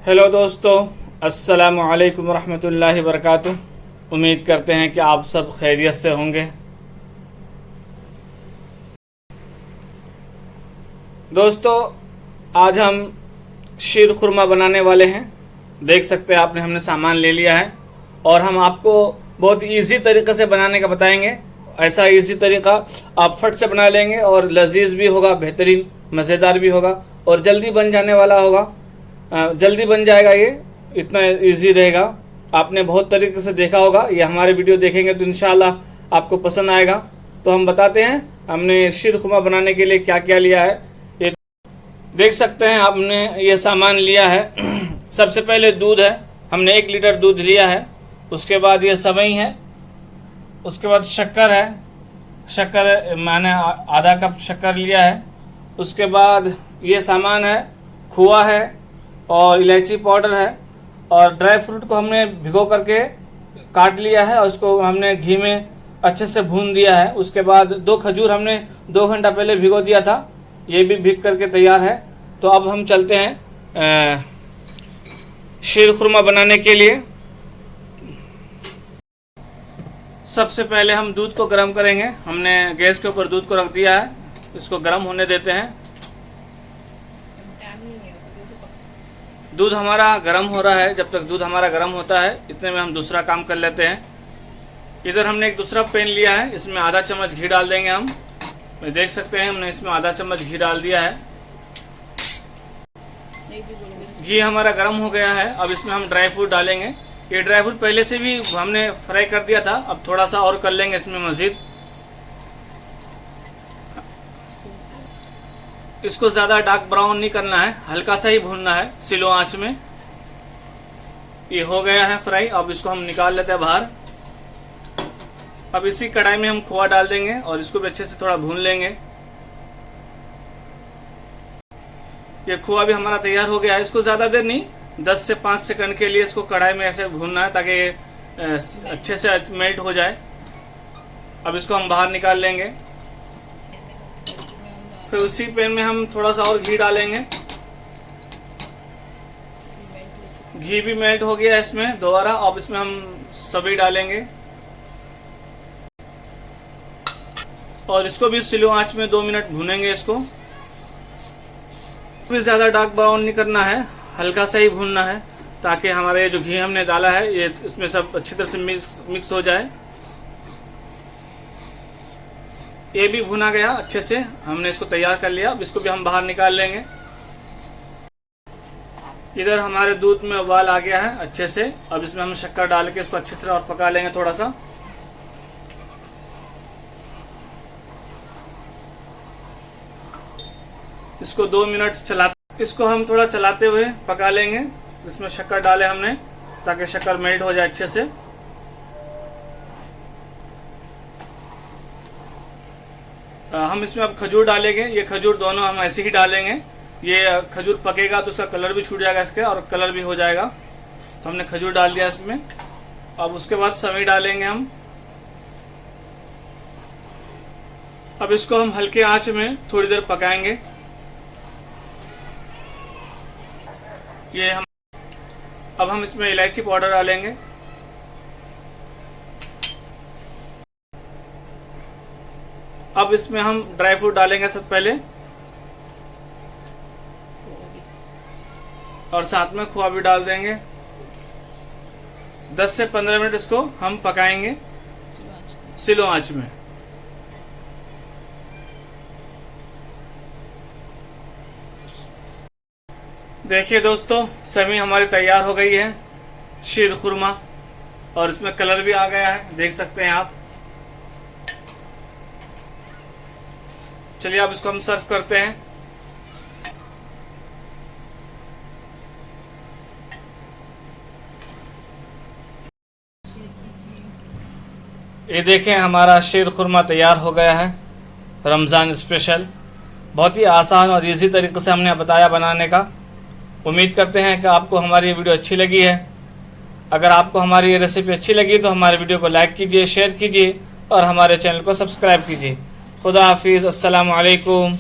Hello दोस्तों, अस्सलामु अलैकुम वरहमतुल्लाहि वबरकातुह। उम्मीद करते हैं कि आप सब खैरियत से होंगे। दोस्तों, आज हम शीर खुरमा बनाने वाले हैं। देख सकते हैं आपने, हमने सामान ले लिया है और हम आपको बहुत इजी तरीक़े से बनाने का बताएंगे। ऐसा इजी तरीक़ा आप फट से बना लेंगे और लजीज भी होगा, बेहतरीन मज़ेदार भी होगा और जल्दी बन जाने वाला होगा। जल्दी बन जाएगा, ये इतना इजी रहेगा। आपने बहुत तरीके से देखा होगा, ये हमारे वीडियो देखेंगे तो इंशाल्लाह आपको पसंद आएगा। तो हम बताते हैं हमने शीर खुरमा बनाने के लिए क्या क्या लिया है। ये देख सकते हैं, आपने ये सामान लिया है। सबसे पहले दूध है, हमने 1 लीटर दूध लिया है। उसके बाद ये सेवई है, उसके बाद शक्कर है, शक्कर मैंने आधा कप शक्कर लिया है। उसके बाद ये सामान है, खोआ है और इलायची पाउडर है और ड्राई फ्रूट को हमने भिगो करके काट लिया है और उसको हमने घी में अच्छे से भून दिया है। उसके बाद 2 खजूर हमने 2 घंटा पहले भिगो दिया था, ये भी भीग करके तैयार है। तो अब हम चलते हैं शीर खुरमा बनाने के लिए। सबसे पहले हम दूध को गर्म करेंगे। हमने गैस के ऊपर दूध को रख दिया है, इसको गर्म होने देते हैं। दूध हमारा गर्म हो रहा है। जब तक दूध हमारा गर्म होता है, इतने में हम दूसरा काम कर लेते हैं। इधर हमने एक दूसरा पैन लिया है, इसमें आधा चम्मच घी डाल देंगे हम। देख सकते हैं, हमने इसमें आधा चम्मच घी डाल दिया है। घी हमारा गर्म हो गया है। अब इसमें हम ड्राई फ्रूट डालेंगे। ये ड्राई फ्रूट पहले से भी हमने फ्राई कर दिया था, अब थोड़ा सा और कर लेंगे इसमें मज़ीद। इसको ज़्यादा डार्क ब्राउन नहीं करना है, हल्का सा ही भूनना है स्लो आंच में। ये हो गया है फ्राई। अब इसको हम निकाल लेते हैं बाहर। अब इसी कढ़ाई में हम खोआ डाल देंगे और इसको भी अच्छे से थोड़ा भून लेंगे। ये खोआ भी हमारा तैयार हो गया है। इसको ज़्यादा देर नहीं, 10 से 5 सेकंड के लिए इसको कढ़ाई में ऐसे भूनना है ताकि अच्छे से मेल्ट हो जाए। अब इसको हम बाहर निकाल लेंगे। फिर उसी पैन में हम थोड़ा सा और घी डालेंगे। घी भी मेल्ट हो गया है इसमें दोबारा। अब इसमें हम सेवई डालेंगे और इसको भी स्लो आंच में 2 मिनट भूनेंगे। इसको भी ज़्यादा डार्क ब्राउन नहीं करना है, हल्का सा ही भूनना है ताकि हमारे जो घी हमने डाला है ये इसमें सब अच्छी तरह से मिक्स हो जाए। ये भी भुना गया अच्छे से, हमने इसको तैयार कर लिया। अब इसको भी हम बाहर निकाल लेंगे। इधर हमारे दूध में उबाल आ गया है अच्छे से। अब इसमें हम शक्कर डाल के इसको अच्छी तरह और पका लेंगे थोड़ा सा। इसको 2 मिनट इसको हम थोड़ा चलाते हुए पका लेंगे। इसमें शक्कर डाले हमने ताकि शक्कर मेल्ट हो जाए अच्छे से। हम इसमें अब खजूर डालेंगे। ये खजूर दोनों हम ऐसे ही डालेंगे। ये खजूर पकेगा तो उसका कलर भी छूट जाएगा इसके और कलर भी हो जाएगा। तो हमने खजूर डाल दिया इसमें। अब उसके बाद सेवई डालेंगे हम। अब इसको हम हल्के आंच में थोड़ी देर पकाएंगे। अब हम इसमें इलायची पाउडर डालेंगे। अब इसमें हम ड्राई फ्रूट डालेंगे सब पहले और साथ में खोआ भी डाल देंगे। 10 से 15 मिनट इसको हम पकाएंगे स्लो आंच में। देखिए दोस्तों, सेवई हमारी तैयार हो गई है, शीर खुरमा, और इसमें कलर भी आ गया है, देख सकते हैं आप। चलिए अब इसको हम सर्व करते हैं। ये देखें, हमारा शीर खुरमा तैयार हो गया है, रमज़ान स्पेशल। बहुत ही आसान और इजी तरीके से हमने बताया बनाने का। उम्मीद करते हैं कि आपको हमारी ये वीडियो अच्छी लगी है। अगर आपको हमारी ये रेसिपी अच्छी लगी तो हमारे वीडियो को लाइक कीजिए, शेयर कीजिए और हमारे चैनल को सब्सक्राइब कीजिए। खुदा हाफिज़। अस्सलामु अलैकुम।